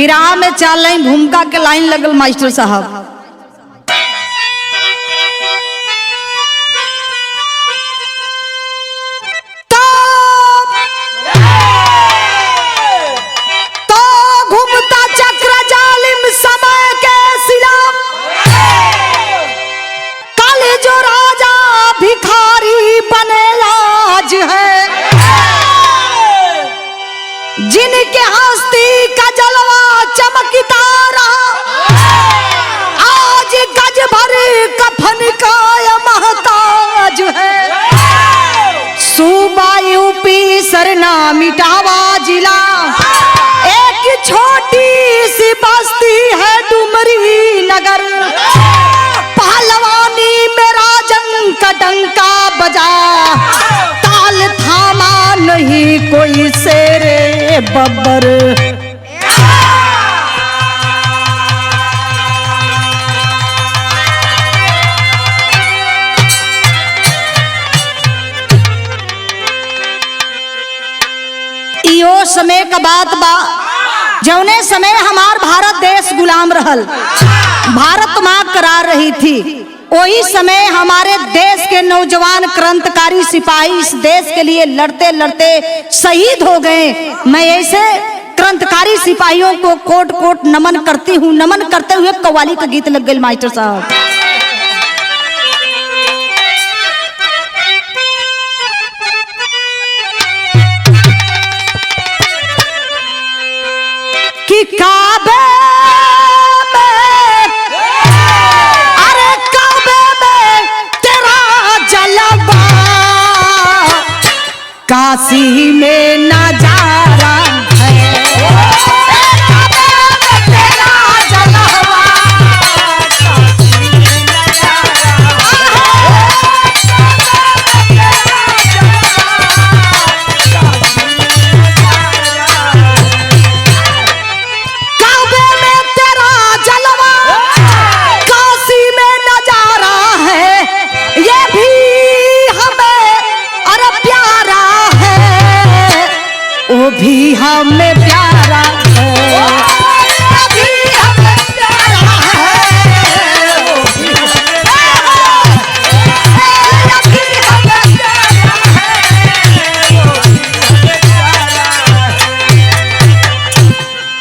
विराह में 4 लाइन भूमिका के लाइन लगल मास्टर साहब। तो घूमता चक्र जालिम समय के सिला, कल जो राजा भिखारी बने आज है, जिनके हस्ती का जलवा चमकता रहा, आज गज भर कफन का महताज है। सूबा यूपी सरना मिटावा जिला, एक छोटी सी बस्ती है डुमरी नगर, पहलवानी में राजन का डंका बजा, ताल थामा नहीं कोई शेरे बब्बर। इहो समय का बात बा जौने समय हमार भारत देश गुलाम रहल, भारत माँ करार रही थी, वही समय हमारे देश के नौजवान क्रांतिकारी सिपाही इस देश के लिए लड़ते लड़ते शहीद हो गए। मैं ऐसे क्रांतिकारी सिपाहियों को कोट कोट नमन करती हूँ। नमन करते हुए कव्वाली का गीत लग गए मास्टर साहब। कि काबे में, अरे काबे में तेरा जलवा, काशी में नजारा है, काबे में तेरा जलवा, काशी में भी हमें प्यारा है, वो भी हमें प्यारा है, वो भी हमें प्यारा है, वो भी हमें प्यारा है, वो भी हमें प्यारा है।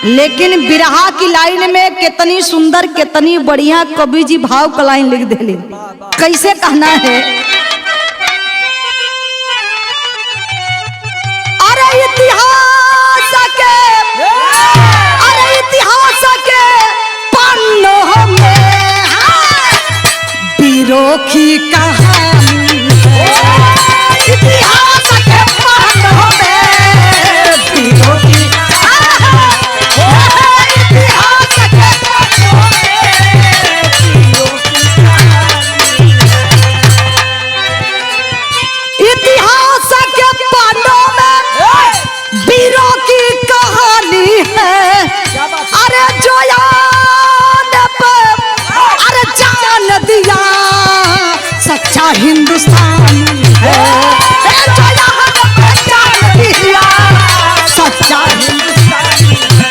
लेकिन बिरहा की लाइन में कितनी सुंदर कितनी बढ़िया कवि जी भाव का लाइन लिख देले। कैसे कहना है, वीरों की कहानी इतिहास के पन्नों में, वीरों की इतिहास के पन्नों में, वीरों की कहानी, इतिहास के पन्नों में वीरों की कहानी है। अरे जो जान दिया सच्चा हिंदुस्तानी है, जो यहाँ जान दिया सच्चा हिंदुस्तानी है,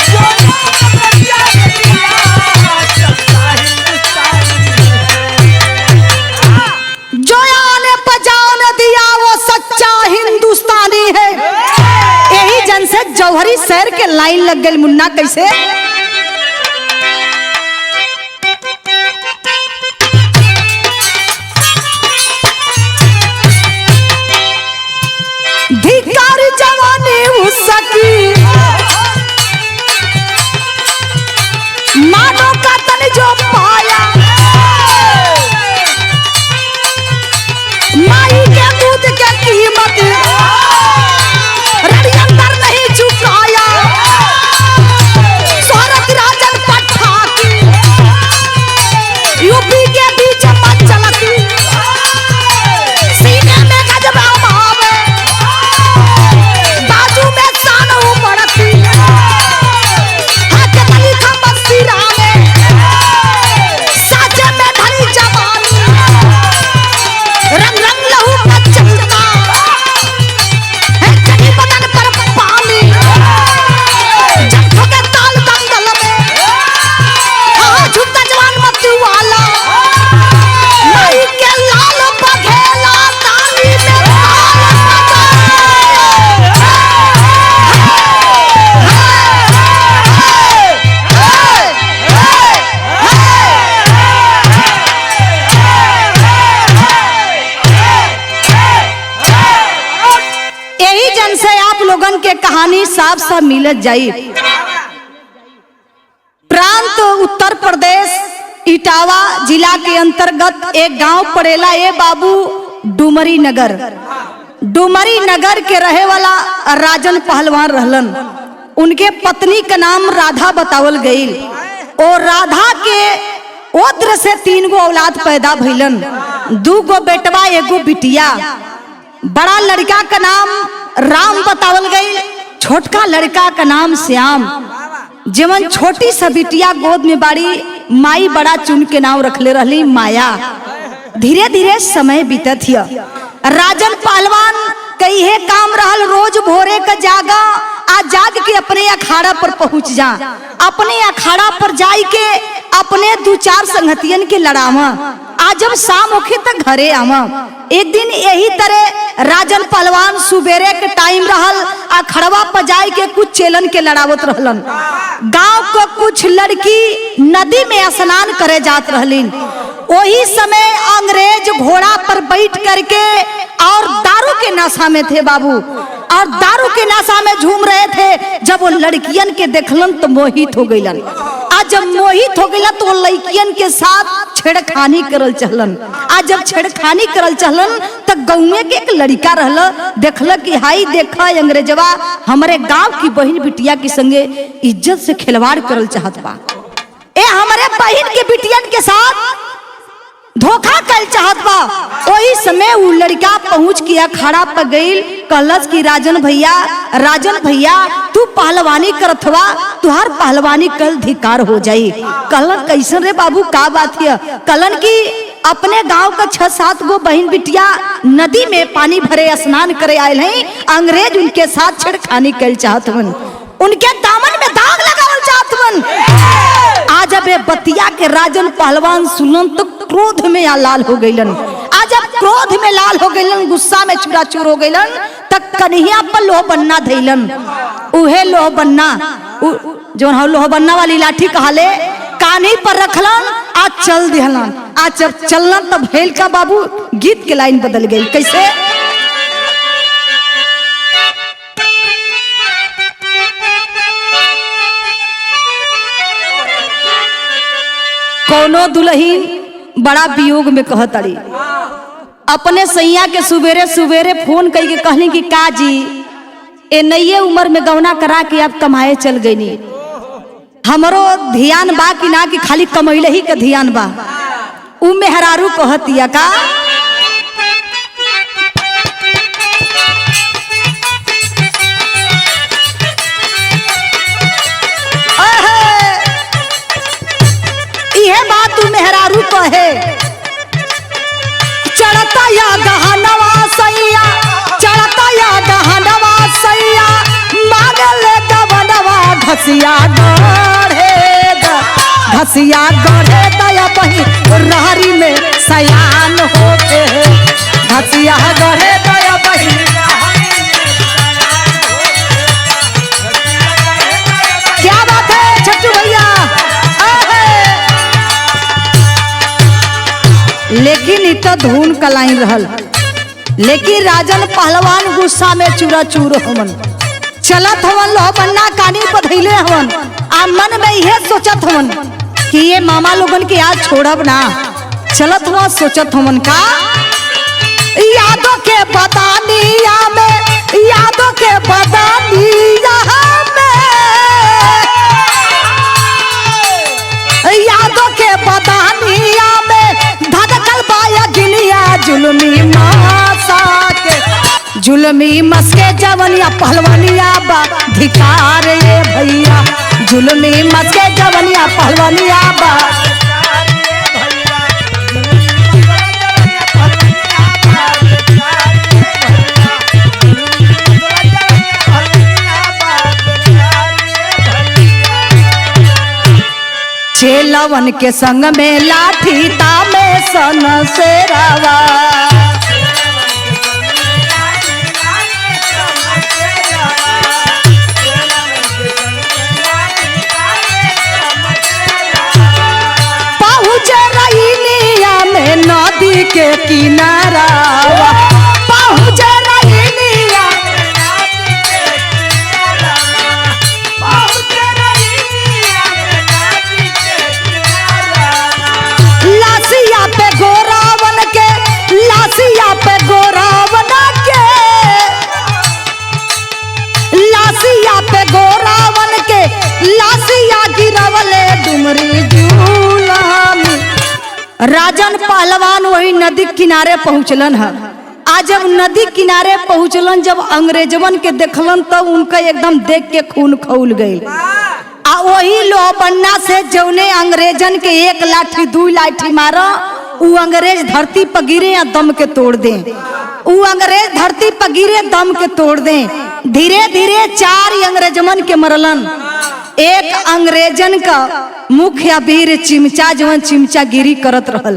जो जान दिया सच्चा हिंदुस्तानी है, जो आने पर जान दिया वो सच्चा हिंदुस्तानी है। यही जन से जौहरी शहर के लाइन लग गई मुन्ना। कैसे धिकार जवानी उसकी, मानो का तन जो पाया, माई के दूध के कीमत रड़ी अंदर नहीं चुकाया, कहानी साफ साफ मिलत जाई। प्रांत उत्तर प्रदेश इटावा जिला के अंतर्गत एक गांव पड़ेला ए बाबू डुमरी नगर। डुमरी नगर के रहे वाला राजन पहलवान रहलन। उनके पत्नी का नाम राधा बतावल गई और राधा के ओद्र से 3 गो औलाद पैदा भइलन, 2 गो बेटवा 1 गो बिटिया। बड़ा लड़का का नाम राम बतावल गई, छोटका लड़का का नाम श्याम। जवन छोटी सा बिटिया गोद में बाड़ी, माई बड़ा चुन के नाम रखले रहली माया। धीरे धीरे समय बीतत हिय। राजन पहलवान कई है काम रहल, रोज भोरे का जागा आ जाग के अपने अखाड़ा पर पहुंच जा, अपने अखाड़ा पर जाई के अपने 2-4 संगतियन के लड़ावा। आज जब शाम होखे तक घरे आवा। एक दिन यही तरह राजन पहलवान सुबेरे के टाइम रहल, अखड़वा पर जाई के कुछ चेलन के लड़ावत रहलन। गांव को कुछ लड़की नदी में स्नान करे जात रहलीन। वही समय अंग्रेज घोड़ा पर बैठ करके और दारू के नशा में थे बाबू, और दारू के नशा में झूम रहे थे। जब वो लड़कियन के देखलन तो मोहित हो गईलन। आज जब मोहित हो गईला तो लड़कियन के साथ छेड़खानी करल चहलन। आज जब छेड़खानी करल चहलन तो गाँव के एक लड़का रहल, देखल कि हाई देखा अंग्रेजवा हमारे गांव की बहन बिटिया के संगे इज्जत से खिलवाड़ करल चाहत बा। ए हमारे बहन के बिटियन के साथ धोखा कर चाहत बा। वही समय वो लड़का पहुंच के अखाड़ा पर गई, कहलस कि राजन भैया तू पहलवानी करत हवा, तुहार पहलवानी कल धिकार हो जाई। कहलन कैसन रे बाबू का बात है? कहलन कि अपने गांव का 6-7 गो बहन बिटिया नदी में पानी भरे स्नान करे आयल हैं, अंग्रेज उनके साथ छेड़खानी कर चाहत हन, उनके दामन में दाग लगावल चाहत हन। आज अब बतिया के राजन पहलवान सुनन तो क्रोध में लाल हो गईलन। आज जब क्रोध में लाल हो गईलन, गुस्सा में चूराचूर हो गईलन, तक कन्हैया पर लोह बन्ना धैलन। उहे लोह बन्ना जो लोह बन्ना वाली लाठी कहले कानी पर रखलन, आज चल दिहलन। आज जब चलन तब भेल का बाबू गीत के लाइन बदल गई। कैसे? कोनो दुल्हीन बड़ा वियोग में कहतड़ी, अपने सैया के सुबेरे सुबेरे फोन करके कहली कि काजी ए नये उम्र में गौना करा के अब कमाए चल गईनी, हमरो ध्यान बा कि ना कि खाली कमैले ही का ध्यान बा। उ मेहरारू कहतिया का ये बात तू मेहरारू कहे, चढ़ता या गहनवा सैया, चढ़ता या गहनवा सैया, मांगले गवनवा घसिया गढ़े दया बही रहरी में सयान होते, घसिया गढ़े दया बही। क्या बात है छट्टू भैया? लेकिन इ तो धून कलाई रहल, लेकिन राजन पहलवान गुस्सा में चूराचूर हवन। चलत हवन लोह बन्ना कानी पधैले हवन, आ मन में यह सोचत हवन कि ये मामा लोगन के आज छोड़ब ना। चलत हुआ सोचत हवन का यादों के बदानिया में, यादों के बदानिया में, यादों के बदानिया में धधकल बाया गिनिया जुल्मी मासा के, जुल्मी मस्के जवनिया पहलवानिया बा धिकार ये भैया, जुल्मी मस्के जवनिया पहलवानिया बा। चेलवन के संग में लाठी तामे सन से रावा, पहुँचे रईनिया में नदी के किनारा, पहुँचे रईनिया राजन पहलवान वही नदी किनारे पहुंचलन है। आज जब नदी किनारे पहुंचलन, जब अंग्रेजवन के देखलन तो उनका एकदम देख के खून खौल गई। आ वही लोहबन्ना से जौने अंग्रेजन के एक लाठी दू लाठी मारा, उ अंग्रेज धरती पर गिरे या दम के तोड़ दे। उ अंग्रेज धरती पर गिरे दम के तोड़ दे। धीरे धीरे 4 अंग्रेजमन के मरलन। एक अंग्रेजन का मुख्य वीर चिमचा जवन चिमचागिरी करत रहल,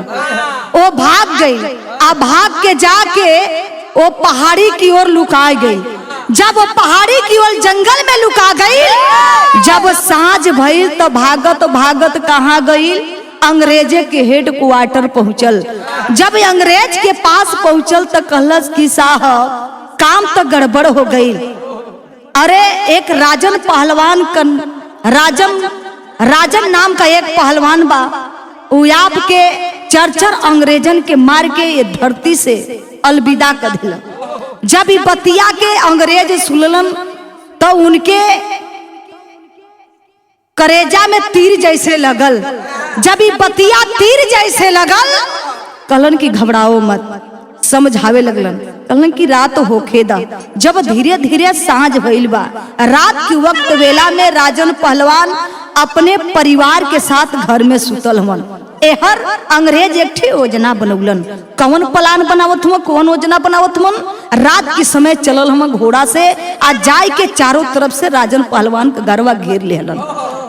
वो भाग गई। आ भाग के जाके वो पहाड़ी की ओर लुका गई। जब वो पहाड़ी की ओर जंगल में लुका गई, जब सांझ भइल तो भागत भागत कहाँ गई, अंग्रेजे के हेड क्वार्टर पहुंचल। जब अंग्रेज के पास पहुंचल तो कहलस कि साहब काम तो गड़बड़ हो गई। अरे एक राजन पहलवान का राजन नाम का एक पहलवान बा, उ आपके चरचर अंग्रेजन के मार के ये धरती से अलविदा कर दिला। जब ये बतिया के अंग्रेज सुनलन तो उनके करेजा में तीर जैसे लगल। जब ये बतिया तीर जैसे लगल, कहलन कि घबराओ मत, समझावे लगलन। कहलन कि रात होखे दा। जब धीरे धीरे सांझ भइल बा, रात के वक्त वेला में राजन पहलवान अपने परिवार के साथ घर में सुतल हवन। एहर अंग्रेज एक ठे योजना बनौलन। कौन प्लान बनावत हुआ, कौन योजना बनावत हुआ? रात के समय चलल हम घोड़ा से आ जाय के चारों तरफ से राजन पहलवान का गरवा घेर लेहलन।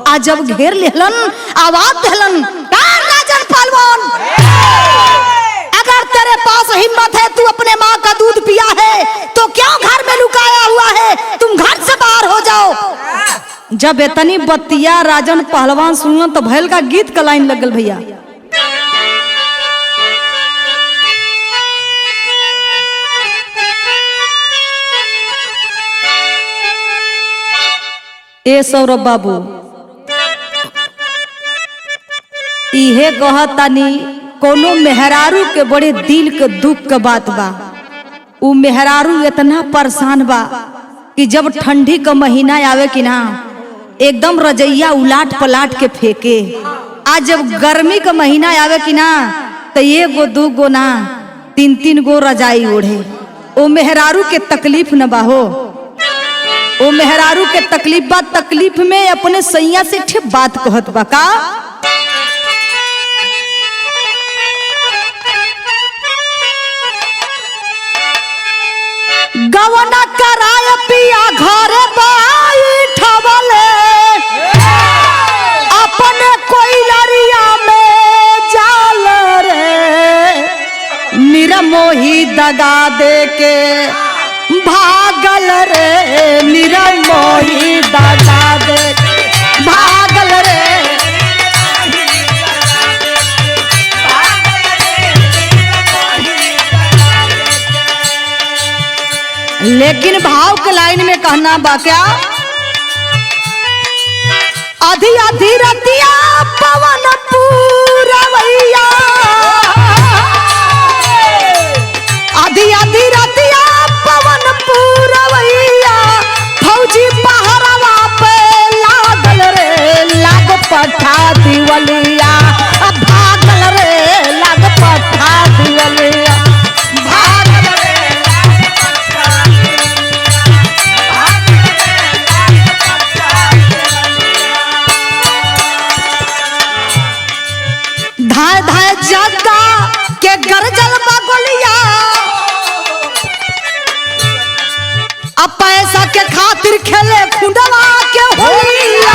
आ जब घेर लेहलन, आवाज देहलन, राजन पहलवान, अगर तेरे पास हिम्मत है, तू अपने माँ का दूध पिया है तो क्यों घर में लुकाया हुआ है? तुम घर से बाहर हो जाओ। जब इतनी बतिया राजन पहलवान सुनलन तो भैल का गीत का लाइन लगल भैया। ए सौरभ बाबू, इहे कहतानी कोनो मेहरारू के बड़े दिल के दुख के बात बा। उ मेहरारू इतना परेशान बा कि जब ठंडी का महीना आवे कि ना, एकदम रजैया उलाट पलाट के फेंके। आज जब गर्मी का महीना आवे कि ना, तो 1 गो 2 गो ना 3 गो रजाई ओढ़े। ओ मेहरारू के तकलीफ न बा हो, ओ मेहरारू के तकलीफ बा। तकलीफ में अपने सैया से ठे बात कहत बा का, गवना कराय पिया घर बैठवले, अपने कोइलरिया में जाल रे, निरमोही दगा दे के भागल रे, निरमोही दगा दे भागल रे। लेकिन भाव के लाइन में कहना बा क्या, आधी आधी रतिया पवन पूरवैया, आधी आधी रतिया पवन पूरवैया, फौजी पहरवा पे लागल रे, लाग पठा दिवलिया, भागल रे, लाग पठा दिवलिया, भागल रे। धाय धाय जगा के गरजल बगलिया, अब पैसा के खातिर खेले खुंडवा के होलिया,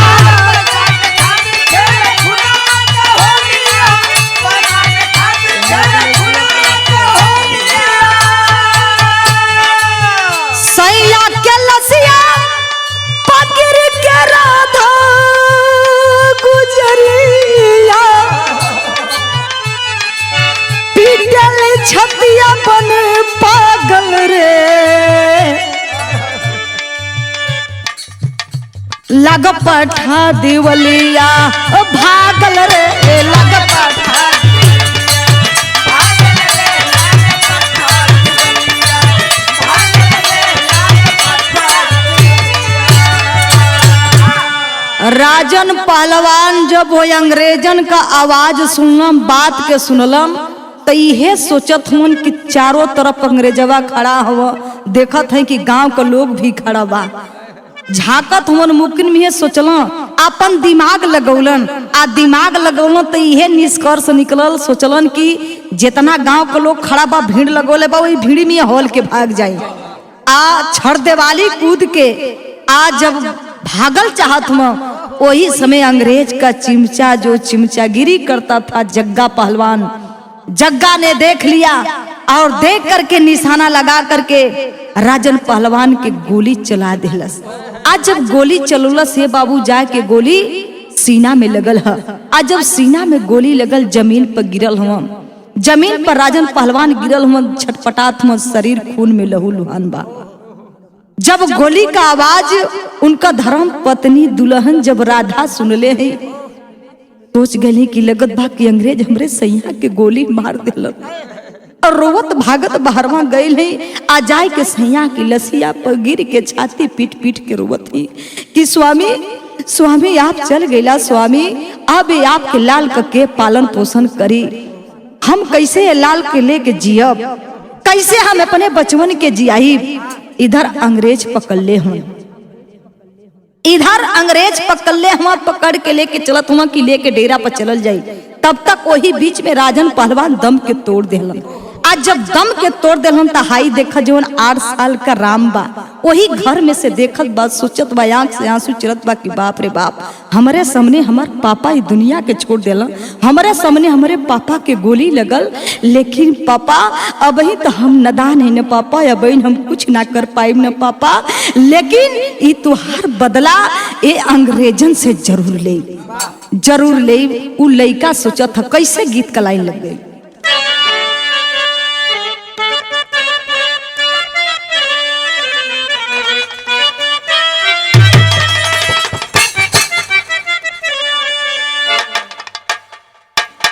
सैया के लसिया पकड़ के राधा गुजरिया, पीटल छतिया बन पागल रे, लग पठा दिवलिया, भागल रे, लग पठा राजन पहलवान जब वो अंग्रेजन का आवाज सुनलम, बात के सुनलम, तो इहे सोचत हूँ कि चारों तरफ अंग्रेजवा खड़ा हुआ, देखत है कि गांव के लोग भी खड़ा बा, झाकत हुन मुमकिन में सोचल, अपन दिमाग लगौलन, आ दिमाग लगौलन तो इहे निष्कर्ष निकलल, सोचलन कि जितना गांव के लोग खड़ा बा, भीड़ लगोले बा, वही भीड़ में हॉल के भाग जाए। आ छड़ देवाली कूद के आ जब भागल चाहत में, वही समय अंग्रेज का चिमचा जो चिमचागिरी करता था जग्गा पहलवान, जग्गा ने देख लिया और देख करके निशाना लगा करके राजन पहलवान के गोली चला दिलस। आज जब गोली चलुलस ये बाबू जाके गोली सीना में लगल है। आज जब सीना में गोली लगल, जमीन पर गिरल हम, जमीन पर राजन पहलवान गिरल हम, छटपटात हम, शरीर खून में लहू लुहान बा। जब गोली का आवाज उनका धर्म पत्नी दुल्हन जब राधा सुनले है, सोच गली कि लगत बा कि अंग्रेज हमरे सैया के गोली मार दिल, और रोवत भागत बाहरवा गईल है। आ जाए के सैया की लसिया पर गिर के छाती पीट पीट के रोवत ही कि स्वामी स्वामी आप चल गईला स्वामी, अब आपके लाल के पालन पोषण करी, हम कैसे लाल के लेके जियब, कैसे हम अपने बचवन के जियाई। इधर अंग्रेज पकड़ ले हूं, इधर अंग्रेज पकड़ ले हम, पकड़ के लेके चलत हुआ कि लेके डेरा पर चलल जाई। तब तक वही बीच में राजन पहलवान दम के तोड़ देलन। आज जब दम के तोड़ देलन तो हाई देखा जो 8 साल का राम बा, वही घर में से देखत बा, सोचत बा, आंख से आंसू चलत बा कि बाप रे बाप, हमारे सामने हमार पापा इस दुनिया के छोड़ देलन, हमारे सामने हमारे पापा के गोली लगल, लेकिन पापा अब ही तो हम नदान है न पापा, अब हम कुछ ना कर पाए न पापा, लेकिन ये तुहार बदला ये अंग्रेजन से जरूर ले, जरूर ले। उ लइका सोचत था कैसे गीत का लाइन लग गई।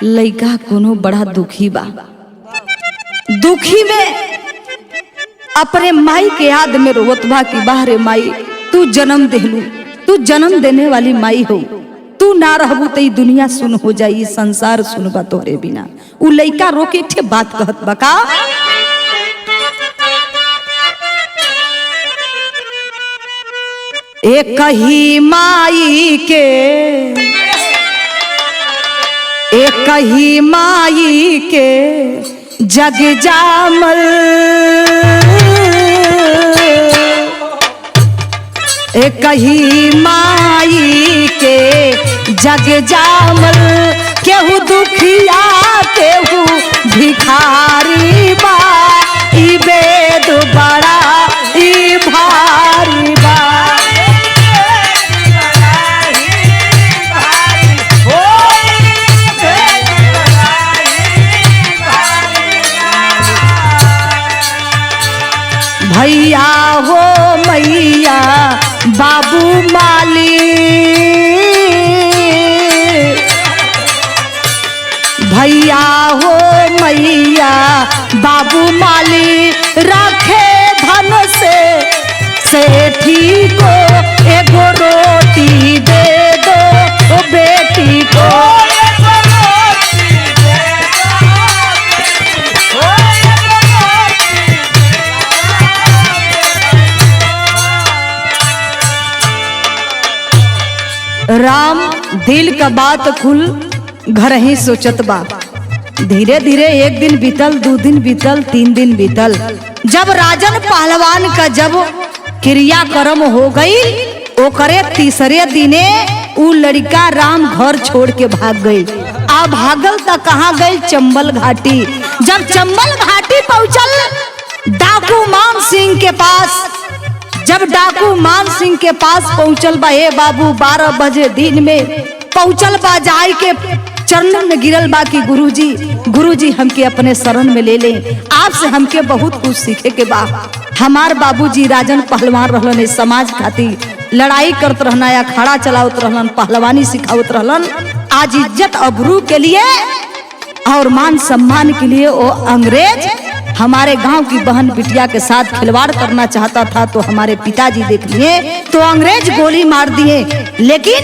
लइका कोनो बड़ा दुखी बा, दुखी में अपने माई के याद में रोवत बा कि बाहरे माई तू जन्म देलू, तू जन्म देने वाली माई हो, तू ना रहबू तो दुनिया सुन हो जाई, संसार सुन बा तोरे बिना। उ लइका रो के एक बात कहत बा का, एक ही माई के, एक ही माई के जग जामल, एक ही माई के जग जामल, केहू दुखिया केहू भिखारी बा, ई वेद बड़ा ई भारी बा। भैया हो मैया बाबू माली, भैया हो मैया बाबू माली, रखे धन से सेठी को एगो रोटी दे दो ओ बेटी को। राम दिल का बात खुल घर ही सोचत बा। धीरे धीरे एक दिन बीतल, 2 दिन बीतल, 3 दिन बीतल। जब राजन पहलवान का जब क्रियाक्रम हो गई, ओकरे तीसरे दिने उ लड़का राम घर छोड़ के भाग गई। आ भागल त कहाँ गई? चंबल घाटी। जब चंबल घाटी पहुंचल डाकू मान सिंह के पास, जब डाकू मान सिंह के पास पहुंचल बा, हे बाबू 12 बजे दिन में पहुंचल बा, जाए के चरणन में गिरल बा कि गुरुजी हमके अपने शरण में ले लें, आपसे हमके बहुत कुछ सीखे के बा। हमार बाबूजी राजन पहलवान रहलन, समाज खातिर लड़ाई करत रहना, या खड़ा चलावत रहलन, पहलवानी सिखावत रहलन। आज इज्जत अबरू के लिए और मान सम्मान के लिए वो अंग्रेज हमारे गांव की बहन बिटिया के साथ खिलवाड़ करना चाहता था, तो हमारे पिताजी देख लिए तो अंग्रेज गोली मार दिए। लेकिन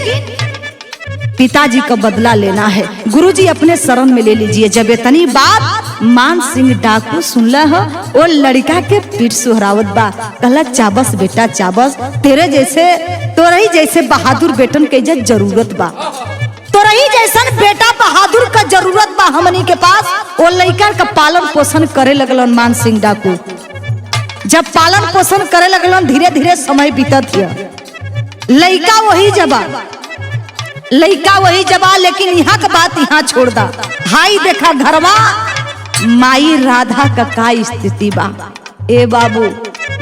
पिताजी का बदला लेना है। गुरुजी अपने शरण में ले लीजिए। जब इतनी बात मान सिंह डाकू सुनला हो, वो लड़का के पीठ सुहरावत बा, कहला चाबस बेटा चाबस, तेरे जैसे तोरही जैसे बहादुर बेटन के इज्जत जरूरत बा, तोरही जैसन बेटा बहादुर का जरूरत बा हमनी के पास। वो लड़का का पालन पोषण करे लगलन मान सिंह डाकू। जब पालन पोषण करे लगलन धीरे धीरे समय बीतत हिया। लड़का वही जबा लेकिन यहाँ का बात यहाँ छोड़ दा। हाई देखा घरवा माई राधा का स्थिति बा। ए बाबू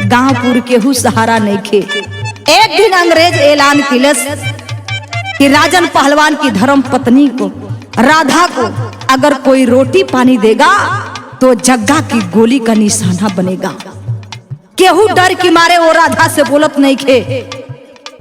गांवपुर केहू सहारा नहीं खे। एक दिन अंग्रेज ऐलान किलस कि राजन पहलवान की धर्म पत्नी को राधा को अगर कोई रोटी पानी देगा तो जग्गा की गोली का निशाना बनेगा। केहू डर की मारे वो राधा से बोलत नहीं खे।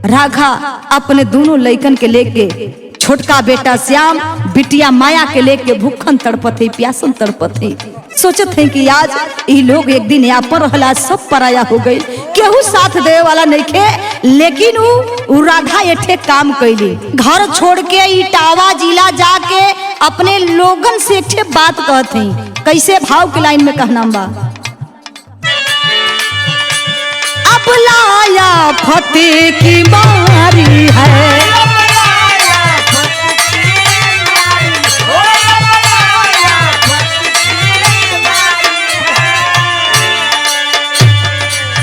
राधा अपने दोनों लइकन के लेके, छोटका बेटा श्याम, बिटिया माया के लेके भूखन तड़पत है, प्यासन तड़पत है। सोचत है कि आज ये लोग एक दिन यहाँ पर रहला, सब पराया हो गई, केहू साथ दे वाला नहीं खे। लेकिन वो राधा एठे काम कैली, घर छोड़ के इटावा जिला जाके अपने लोगन से एठे बात कहती। कैसे भाव के लाइन में कहना बा, अब लाया फतेह की मारी है,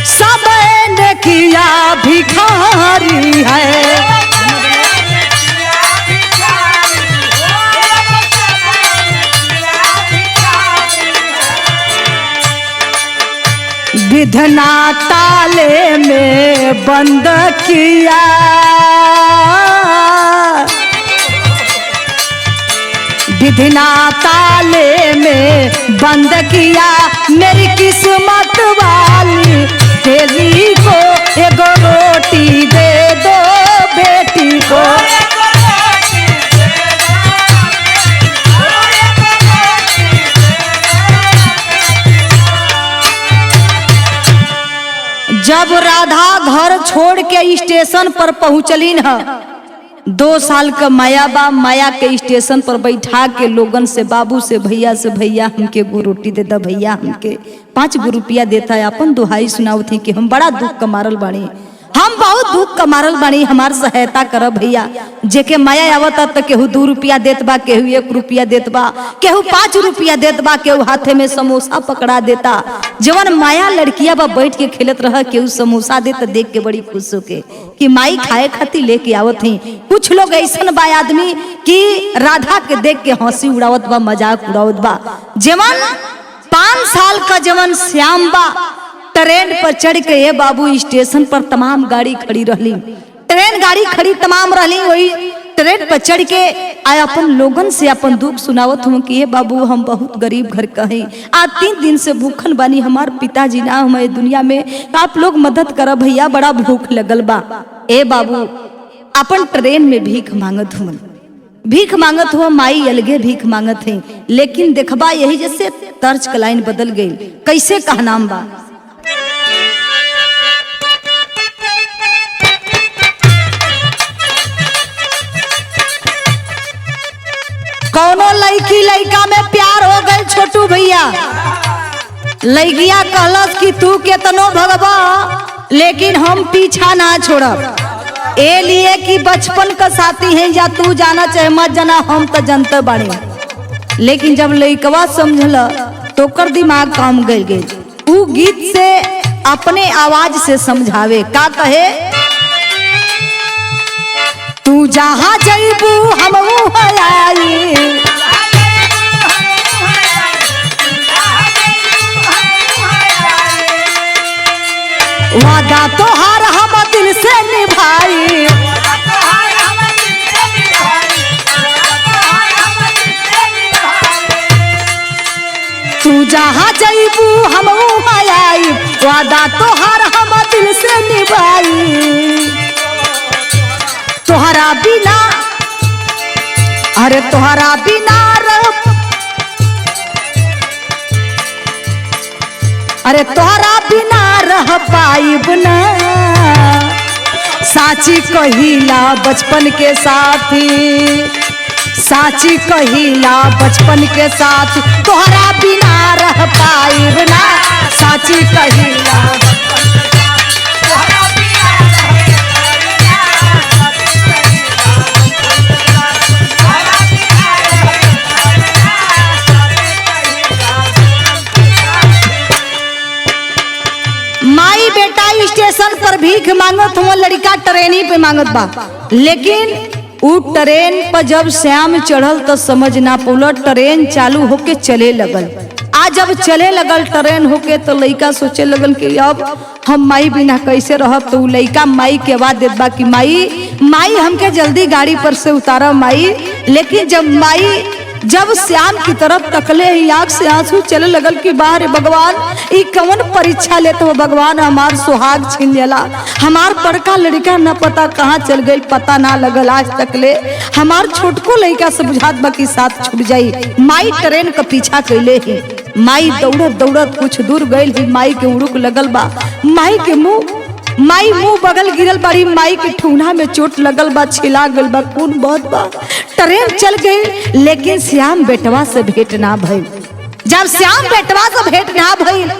सबने किया भिखारी है, विधना ताले में बंद किया, विधना ताले में बंद किया, मेरी किस्मत वाली तेरी को एगो रोटी दे दो बेटी को। जब राधा घर छोड़ के स्टेशन पर पहुंचली न, 2 साल का माया बा, माया के स्टेशन पर बैठा के लोगन से, बाबू से, भैया हमके गो रोटी दे दा, भैया हमके 5 गो रुपया देता है। अपन दुहाई सुनावत थी कि हम बड़ा दुख का मारल बानी, हम बहुत दुख का मारल बानी, हमार सहायता कर भैया। जेके माया आवता तो केहू 2 रुपया देत बा, केहू 1 रुपया देत बा, केहू 5 रुपया देत बा, केहू हाथे में समोसा पकड़ा देता। जवन माया लड़किया बा बैठ के खेलत रह, केहू समोसा देता, देख के बड़ी खुश होके कि माई खाए खातिर लेके आवत थी। कुछ लोग ऐसन बा आदमी कि राधा के देख के हंसी उड़ावत बा, मजाक उड़ावत बा। जवन 5 साल का जवन श्याम बा, ट्रेन पर चढ़ के ये बाबू स्टेशन पर तमाम गाड़ी खड़ी रहली, ट्रेन गाड़ी खड़ी तमाम रहली। वही ट्रेन पर चढ़ के आए अपन लोगन से अपन दुख सुनावत हूँ कि ये बाबू हम बहुत गरीब घर का हैं, आज 3 दिन से भूखन बानी, हमार पिताजी ना हमारे दुनिया में, आप लोग मदद करा भैया, बड़ा भूख लगल बा। ए बाबू अपन ट्रेन में भीख मांगत हुआ, माई अलगे भीख मांगत है। लेकिन देखबा यही जैसे तर्ज का लाइन बदल गई। कैसे कहनाम बा, कौनो लड़की लड़का में प्यार हो गए छोटू भैया। लड़किया कहलस कि तू केतनो भगवा लेकिन हम पीछा ना छोड़ब, ए लिए कि बचपन का साथी है, या तू जाना चाहे मत जाना, हम तो जनते बाड़े। लेकिन जब लड़कवा समझल तो कर दिमाग काम गल गए। ऊ गीत से अपने आवाज से समझावे, का कहे, तू जहाँ जइबू हम आई, वादा तोहार हम दिल से निभाई, तू जहाँ जइबू हम आई, वादा तोहार हम दिल से निभाई। तोहरा बिना, अरे तोहरा बिना अरे तोहरा बिना रह पाइब ना, साची कहिला बचपन के साथी, साची कहिला बचपन के साथ तोहरा बिना रह पाइब ना, साची कहिला माई बेटा स्टेशन पर भीख मांगत हुआ, लड़का ट्रेनी पे मांगत बा, लेकिन उ ट्रेन पर जब श्याम चढ़ल तो समझ ना पौल, ट्रेन चालू होके चले लगल। आज जब चले लगल ट्रेन होके तो लड़का सोचे लगल कि अब हम माई बिना कैसे रहब। तो लड़का माई के आवाज देत बा कि माई माई हमके जल्दी गाड़ी पर से उतारा माई। लेकिन जब श्याम की तरफ तकले ही आंख से आंसू चले लगल कि बाहर भगवान ई कौन परीक्षा लेते हो भगवान, हमार सुहाग छीन लेला, हमार बड़का लड़का न पता कहाँ चल गई, पता ना लगल आज तक ले, हमार छोटको लड़का से बुझात बा कि साथ छूट जाई। माई ट्रेन का पीछा कैले ही, माई दौड़त दौड़त कुछ दूर गई ही, माई के उड़ुक लगल बा, माई मुंह बगल गिरल बाड़ी, माई के ठूना में चोट लगल बा, छिला गल बा, खून बहुत बा। ट्रेन चल गई लेकिन श्याम बेटवा से भेंट ना भइल। जब श्याम बेटवा से भेंट ना भइल,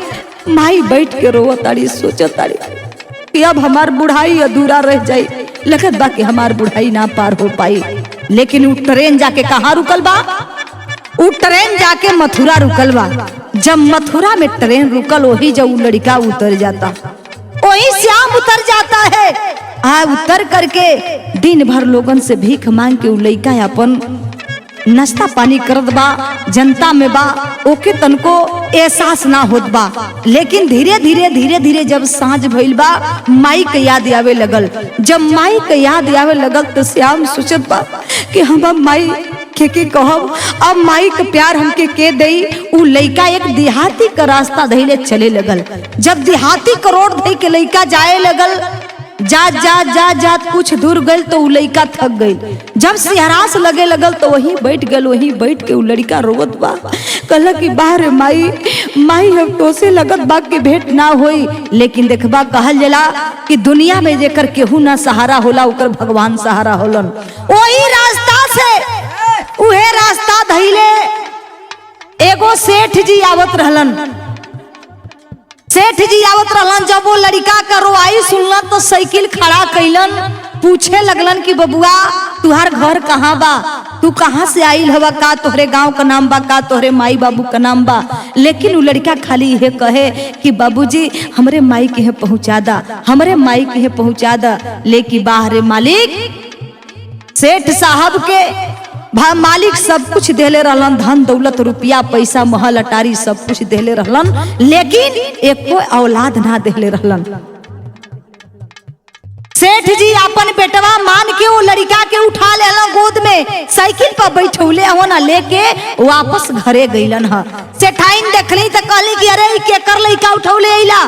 माई बैठ के रोवत ताड़ी, सोचत ताड़ी कि अब हमार बुढ़ाई अधूरा रह जाई, लगत बा कि हमार बुढ़ाई ना पार हो पाई। लेकिन उ ट्रेन जाके कहाँ रुकल बा? उ ट्रेन जाके मथुरा रुकल बा। जब मथुरा में ट्रेन रुकल, वही जब लड़का उतर जाता, वही श्याम उतर जाता है। उतर करके दिन भर लोगन से भीख मांग के उ लइका अपन नाश्ता पानी करत बा, जनता में बा, ओके तनको एहसास ना होत बा। लेकिन धीरे धीरे जब सांझ भइल बा, माई के याद आवे लगल। जब माई के याद आवे लगल तो श्याम सोचत बा कि हम माई के कहब, अब माई के प्यार हमके के दई। उ लइका एक देहाती का रास्ता धइले चले लगल। जब देहाती का रोड धइ के लइका जाए लगल, जा कुछ दूर गल तो उ लइका थक गई। जब सिहरास लगे लगल तो वहीं बैठ गल, वहीं बैठ के उ लड़का रोवत बा, कहला कि बाहर माई हम तोसे लगत बा कि भेंट ना होई। लेकिन देखबा कहल जला कि दुनिया में जेकर केहू ना सहारा होला, ओकर भगवान सहारा होलन। वही रास्ता से उहे रास्ता धइले एगो सेठ जी आवत रहलन। जब वो लड़का का रोआई सुनलन तो साइकिल खड़ा कैलन, पूछे लगलन कि बबुआ तुहार घर कहाँ बा, तू कहाँ से आइल हवा, का तोहरे गांव का नाम बा, का तोहरे माई बाबू का नाम बा। लेकिन वो लड़का खाली यह कहे कि बाबूजी हमरे माई के पहुंचा दा, हमरे माई के पहुंचा दा। लेकिन बाहरे मालिक सेठ साहब के मालिक सब कुछ देले रहलन, धन दौलत रुपया पैसा महल अटारी सब कुछ देले रहलन, लेकिन एको औलाद ना देले रहलन। सेठ जी अपन बेटवा मान के वो लड़का के उठा लेलन गोद में, साइकिल पर बैठौले हो ना, लेके वापस घरे गइलन। सेठाइन देखली तो कहली कि अरे केकर लड़का उठौले अइला,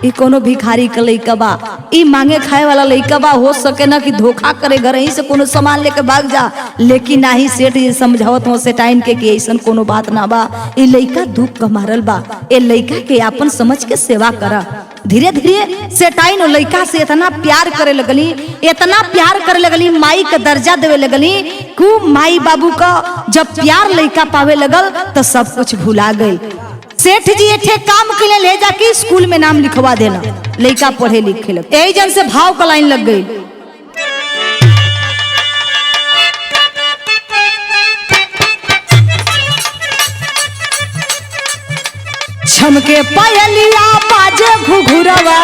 ई कोनो भिखारी का लइका बा, ई मांगे खाए वाला लइका बा, हो सके ना कि धोखा करे, घर ही से कोनो सामान लेके भाग जा। लेकिन नाही सेठ जी समझावत हो सेठाइन के कि ऐसन कोनो बात ना बा, ई लइका दुख का मारल बा, ए लइका के अपन समझ के सेवा करा। धीरे धीरे सेठाइन और लइका से इतना प्यार करे लगली, माई का दर्जा देवे लगली कि माई बाबू का जब प्यार लइका पावे लगल तो सब कुछ भुला गई। सेठ जी एठे काम के लिए ले जाके स्कूल में नाम लिखवा देना, लइका पढ़े लिखे लग। यही जन से भाव का लाइन लग गई। छमके पायलिया बाजे घुघुरवा,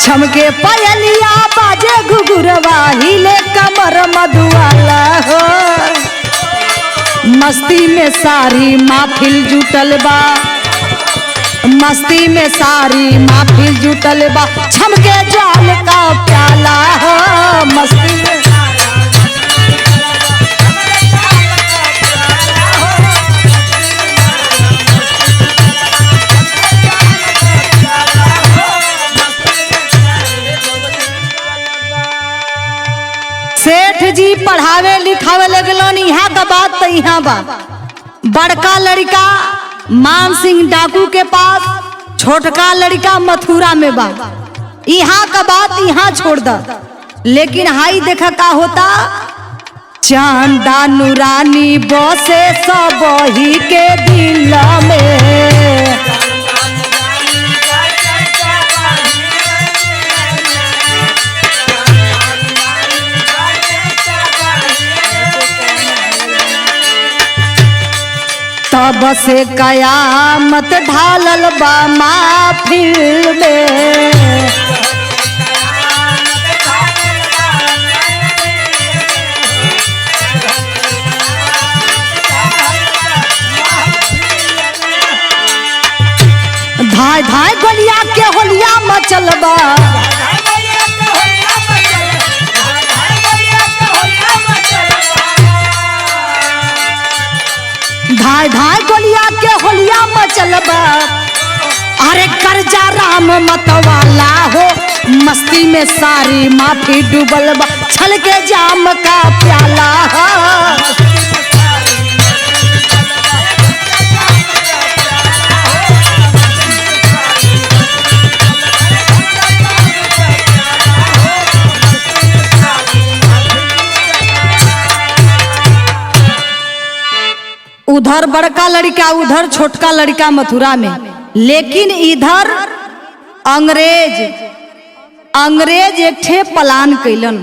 छमके पायलिया बाजे घुघुरवा, हिले कमर मधुवाला हो। मस्ती में सारी महफिल जुटल बा, मस्ती में सारी महफिल जुटल बा, छमके जाल का प्याला हो। मस्ती में सेठ जी पढ़ावे लिखावे लगलन, यहाँ का बात तो यहाँ बा। बड़का लड़का मान सिंह डाकू के पास छोटका लड़का मथुरा में बा। यहाँ का बात यहाँ छोड़ द, लेकिन हाई देखा का होता। चांदा नूरानी बसे सब ही के दिल में, तब से कयामत ढालल बा महफिल में। धाय धाय गोलिया के होलिया मचल बा, धाय धाय गोलिया के होलिया मचल बा। अरे कर्जा राम मतवाला हो, मस्ती में सारी माफी डूबल बा, छल के जाम का प्याला। उधर बड़का लड़का, उधर छोटका लड़का मथुरा में, लेकिन इधर अंग्रेज एक ठे प्लान कैलन।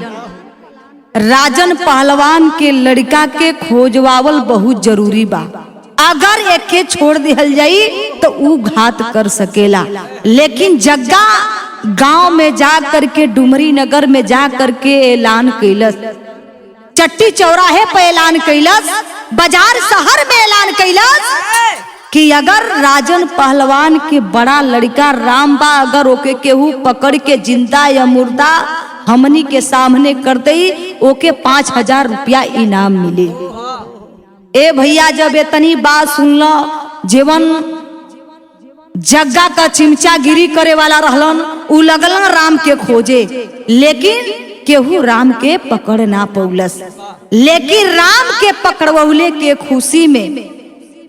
राजन पहलवान के लड़का के खोजवावल बहुत जरूरी बा। अगर एक के छोड़ दिहल जाई तो ऊ घात कर सकेला। लेकिन जग्गा गांव में जा करके, डुमरी नगर में जा करके ऐलान कैलस, चट्टी चौराहे पे ऐलान कैलस, बाजार शहर में ऐलान कैलस कि अगर राजन पहलवान के बड़ा लड़का राम बा, अगर ओके केहू पकड़ के जिंदा या मुर्दा हमनी के सामने कर दई, ओके 5000 रुपया इनाम मिले। ए भैया, जब इतनी बात सुन लो, जीवन जग्गा का चिमचा गिरी करे वाला रहलन, उ लगलन राम के खोजे, लेकिन केहू राम के पकड़ ना पौलस। लेकिन राम के पकड़वले के खुशी में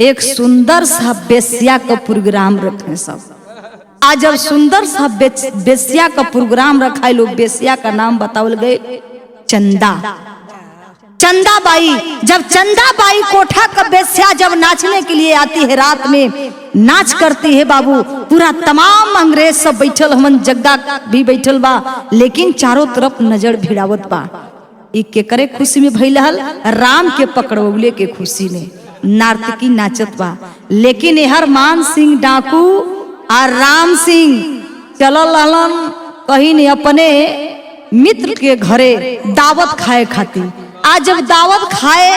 एक सुंदर सा बेस्या का प्रोग्राम रखे सब। आज जब सुंदर सा बेस्या का प्रोग्राम रखा है, लोग बेस्या का नाम बतावल गए चंदा, चंदा बाई। जब चंदा बाई कोठा का बेस्या जब नाचने के लिए आती है, रात में नाच करती है बाबू, पूरा तमाम अंग्रेज सब बैठल, हमन जग्गा भी बैठल बा, लेकिन चारों तरफ नजर भिड़ावत बा। ई के करे खुशी में भइल हल, राम के पकड़वले के खुशी में नारतकी नाचत बा। लेकिन एहर मान सिंह डाकू और राम सिंह चलल रहलन कहीं नहीं अपने मित्र के घरे दावत खाए खातिर। आज जब दावत खाए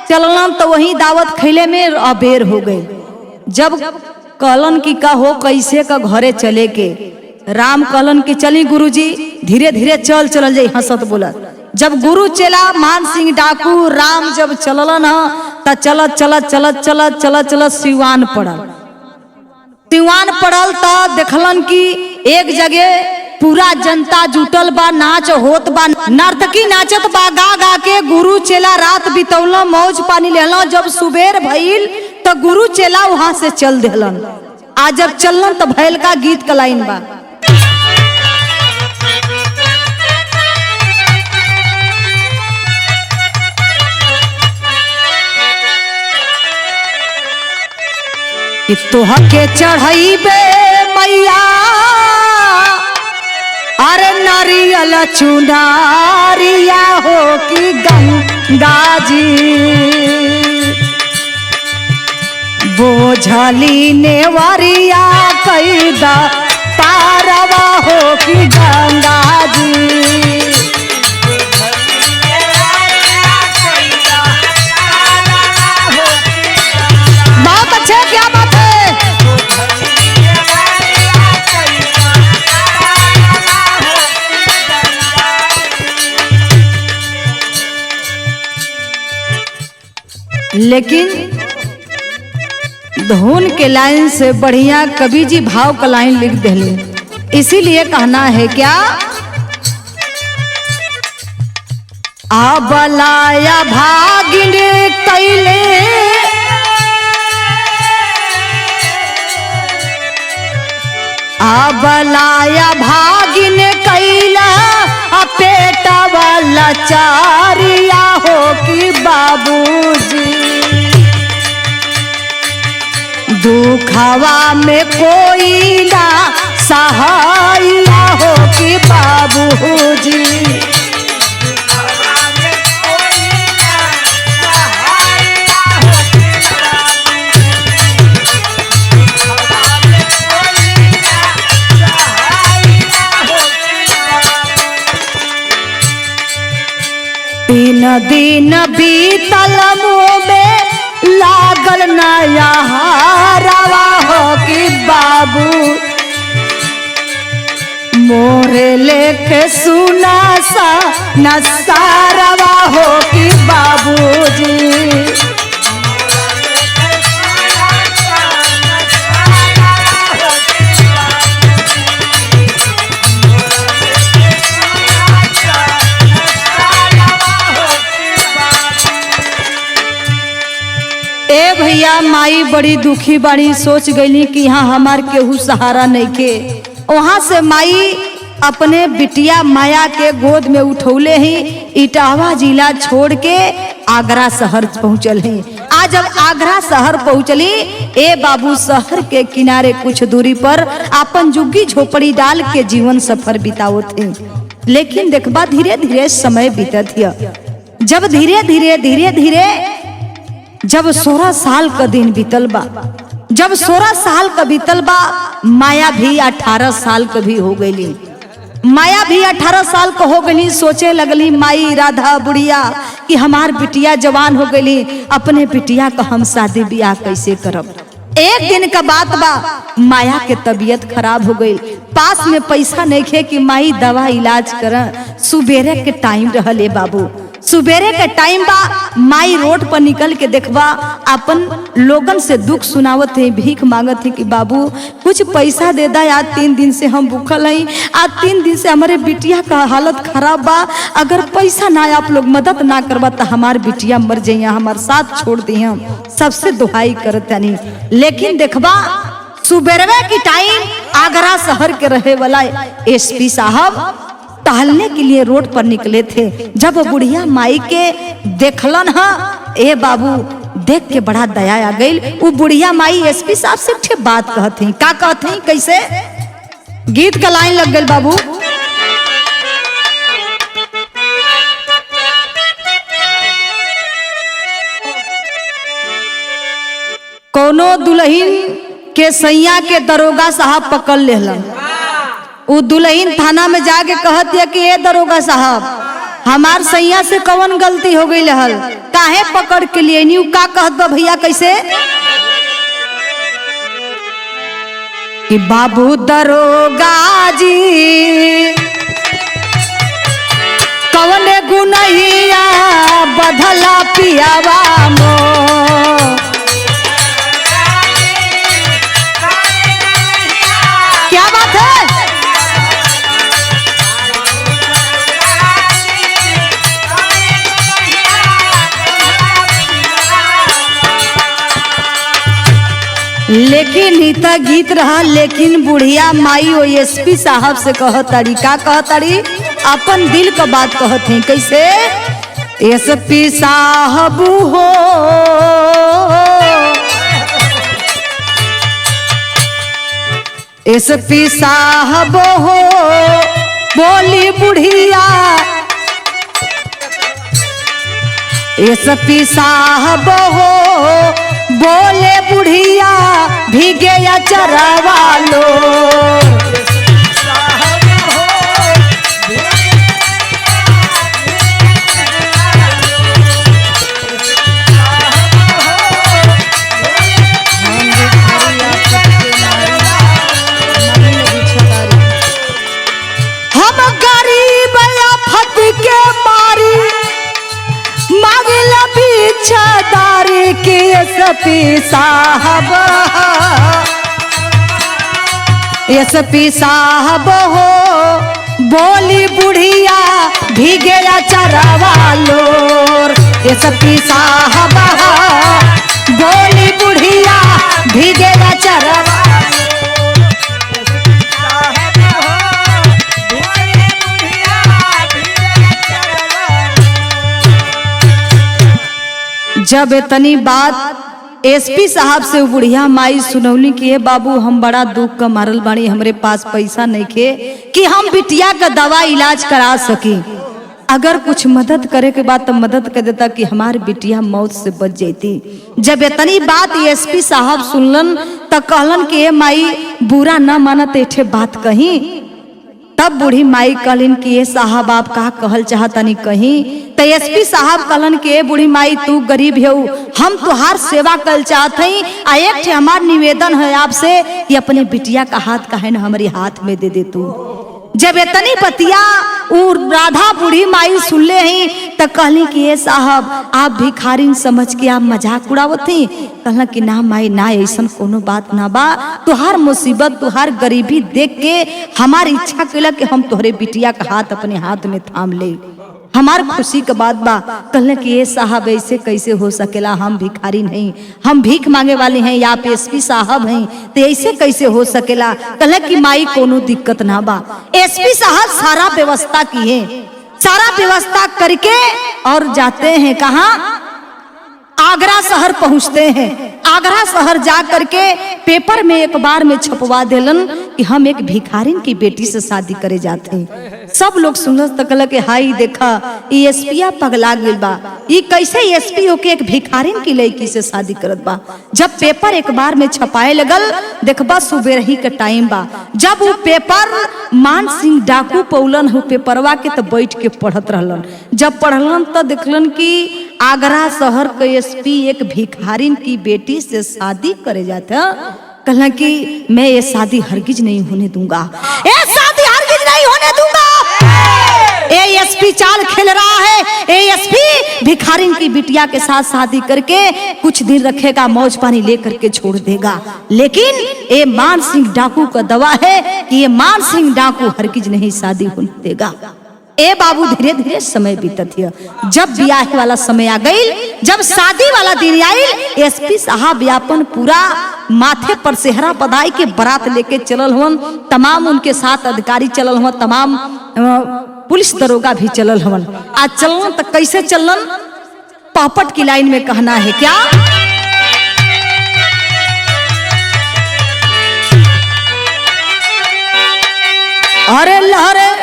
चललन तो वही दावत खैले में अबेर हो गए। जब कहलन कि का हो, कैसे का घरे चले के, राम कहलन कि चली गुरुजी, धीरे धीरे चलल जाई, हंसत बोलत। जब गुरु चला मान सिंह डाकू राम जब चललन त चलत चलत चलत चलत चलत चलत सिवान पड़ल। सिवान पड़ल तो देखलन कि एक जगह पूरा जनता जुटल बा, नाच होत बा, नर्तकी नाचत बा, गा गा के गुरु चेला रात बितौला, मौज पानी लेला। जब सुबेर भइल तो गुरु चेला वहां से चल देलन। आज जब चलन तो भैल का गीत का लाइन बा, कि तोहके चढ़ाइबे मैया, अरे नारियल चुनारिया हो कि गंगा जी, बोझली नेवरिया कैदा पारवा हो कि गंगा जी। बहुत अच्छे, क्या बात है। लेकिन धुन के लाइन से बढ़िया कवि जी भाव का लाइन लिख देले, इसीलिए कहना है क्या, आबलाया भागिन कैले अबलाया भागिन कैला पेटा वाला चारिया हो कि बाबूजी, दुखवा में कोई ना सहाया हो कि बाबूजी। तीन दिन बीतल मुँह में लागल नया हारवा हो कि बाबू, मोरे लेके सुना सा नसारवा हो कि बाबूजी। ए भैया माई बड़ी दुखी बड़ी, सोच गई कि यहाँ हमार केहू सहारा नहीं के। वहां से माई अपने बिटिया माया के गोद में उठौले ही इटावा जिला छोड़ के आगरा शहर पहुंचल ही। आज जब आगरा शहर पहुंचली, ए बाबू शहर के किनारे कुछ दूरी पर अपन झुग्गी झोपड़ी डाल के जीवन सफर बितावत थे। लेकिन देखबा धीरे धीरे समय बीतत हिया। जब धीरे धीरे जब 16 साल का दिन बीतल बा, जब 16 साल का बीतल बा, माया भी 18 साल का भी हो गई। माया भी 18 साल का हो गई। सोचे लगली माई राधा बुढ़िया कि हमार बिटिया जवान हो गई, अपने बिटिया का हम शादी ब्याह कैसे करब। एक दिन का बात बा, माया के तबीयत खराब हो गई। पास में पैसा नहीं खे कि माई दवा इलाज कर। सुबेरे के टाइम रहले बाबू, सुबेरे के टाइम बा। माई रोड पर निकल के देखबा अपन लोगन से दुख सुनावत है, भीख मांगत है कि बाबू कुछ पैसा दे दा, आज 3 दिन से हम भूखल हैं, आज 3 दिन से हमारे बिटिया का हालत खराब बा, अगर पैसा ना आप लोग मदद ना करबा तो हमार बिटिया मर जाइए, हमार साथ छोड़ दिए। सबसे दुहाई करत नहीं। लेकिन देखबा सुबेरवे की टाइम आगरा शहर के रहे वाला एसपी साहब टहलने के लिए रोड पर निकले थे। जब बुढ़िया माई के देखलन हा, ए बाबू देख के बड़ा दया आ गई। वो बुढ़िया माई एसपी साहब से ठे बात कहत हैं। का कहत हैं? कैसे? गीत का लाइन लग गई बाबू। कोनो दुल्हन के सैया के दरोगा साहब पकड़ लेहलन। वो दुल्हन थाना में जाके कहत है कि ए दरोगा साहब, हमार सैया से कौन गलती हो गई हल, काहे पकड़ के लिए न्यू? का कहत बा भैया कैसे? कि बाबू दरोगा जी कौन गुनहिया बधला पियावा मो, क्या बात है? लेकिन इतना गीत रहा। लेकिन बुढ़िया माई ओ एसपी साहब से कहताड़ी। का कहताड़ी? अपन दिल का बात कहत हैं। कैसे? एसपी साहब हो एसपी साहब हो बोली बुढ़िया, एसपी साहब हो बोले बुढ़िया भीगे या चरवा लो। हम गरीब आफत के मारी मांगला बिछादारी के एसपी साहब, एसपी साहब हो बोली बुढ़िया भीगे या चरवा लोर। एसपी साहब बोली बुढ़िया भीगे या चरवा। जब इतनी बात एसपी साहब से बुढ़िया माई सुनौली कि हे बाबू हम बड़ा दुख का मारल बाड़ी, हमरे पास पैसा नहीं खे कि हम बिटिया का दवा इलाज करा सकी, अगर कुछ मदद करे के बाद तो मदद कर देता कि हमारी बिटिया मौत से बच जाती। जब इतनी बात एसपी साहब सुनलन तो कहलन कि हे माई बुरा न मानत एठे बात कहीं। तब बूढ़ी माई कहलिन कि ये साहब आप का कहल चाहतनी कहीं। तो एसपी साहब कहलन कि बूढ़ी माई तू गरीब है, हम तुहार सेवा कल चाहत हई, आ एक ठे हमार निवेदन है आपसे कि अपने बिटिया का हाथ काहे न हमारे हाथ में दे दे तू। जब इतनी बतिया उ राधा बूढ़ी माई सुन ले ही तो कहली कि ये साहब आप भिखारी समझ के आप मजाक उड़ावत थी। कहला कि ना माई ना ऐसा कोनो बात ना बा, तुहार मुसीबत तुहार गरीबी देख के हमारी इच्छा कैला कि हम तोहरे बिटिया का हाथ अपने हाथ में थाम ले, हमार खुशी के बात बा। कहले कि ये साहब ऐसे कैसे हो सकेला, हम भिखारी नहीं, हम भीख मांगे वाले हैं, या आप एसपी साहब हैं, तो ऐसे कैसे हो सकेला। कहले कि माई कोनो दिक्कत ना बा, एसपी साहब सारा व्यवस्था की है, सारा व्यवस्था करके और जाते हैं कहाँ, आगरा शहर पहुंचते हैं। आगरा शहर जा करके पेपर में एक बार में छपवा देलन कि हम एक भिखारिन की बेटी से शादी करे जाते हैं। सब लोग सुनल तो कहल कि हाई देखा ये एसपीया पगला गेल बा, ये कैसे एसपी होके एक भिखारिन की लड़की से शादी करत बा। जब पेपर एक बार में छपाए लगल देखबा सुबेरही के टाइम बा, जब वो पेपर मान सिंह डाकू पौलन हो पेपरवा के तो बैठ के पढ़त रहलन। जब पढ़लन तो देखलन कि आगरा शहर के एसपी एक भिखारिन की बेटी से शादी करे जाता। कहला कि मैं ये शादी हरगिज नहीं होने दूंगा, ये शादी हरगिज नहीं होने दूंगा। ये एसपी चाल खेल रहा है, ये एसपी भिखारिन की बिटिया के साथ शादी करके कुछ दिन रखेगा, मौज पानी लेकर के छोड़ देगा। लेकिन ये मान सिंह डाकू का दवा है कि ये मान सिंह डाकू हरगिज नहीं शादी होने देगा। ए बाबू धीरे धीरे समय बीतत है। जब ब्याह वाला समय आ गई, जब शादी वाला दिन आई, एसपी साहब यापन पूरा माथे पर सेहरा बधाई के बारात लेके चलल हवन, तमाम उनके साथ अधिकारी चलल हवन, तमाम पुलिस दरोगा भी चलल हवन। आज चलन तो कैसे चलन, पापट की लाइन में कहना है क्या, अरे लहरे